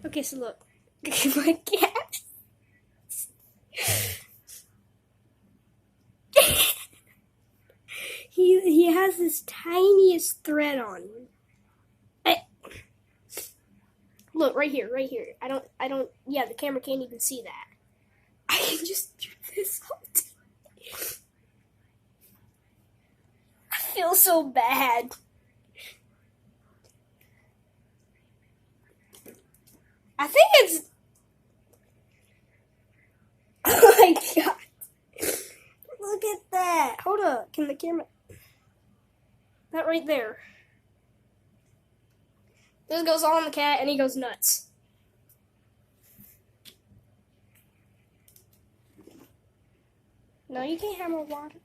Okay, so look. My cat. he has this tiniest thread on. Look, right here, right here. I don't, yeah, the camera can't even see that. I can just do this all day. I feel so bad. I think it's, oh my god. Look at that. Hold up, can the camera, that right there. This goes all on the cat and he goes nuts. No, you can't have more water.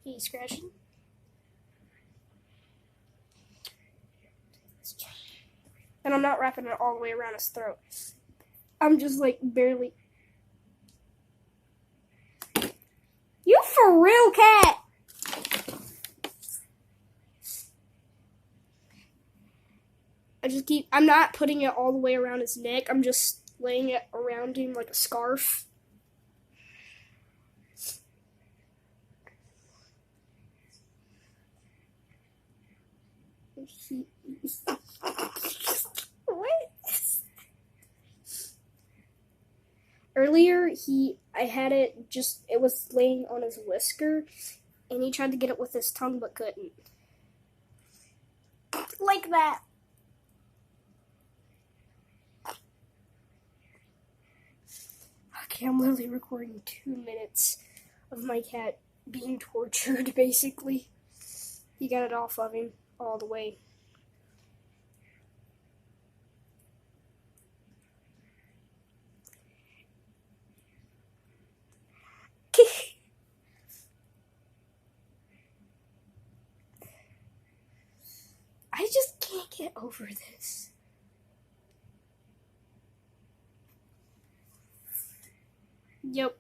He's scratching. And I'm not wrapping it all the way around his throat. I'm just like barely. You for real, cat? I'm not putting it all the way around his neck. I'm just laying it around him like a scarf. What? Earlier, it was laying on his whisker, and he tried to get it with his tongue but couldn't. Like that. Okay, I'm literally recording 2 minutes of my cat being tortured, basically. He got it off of him all the way. I just can't get over this. Yep,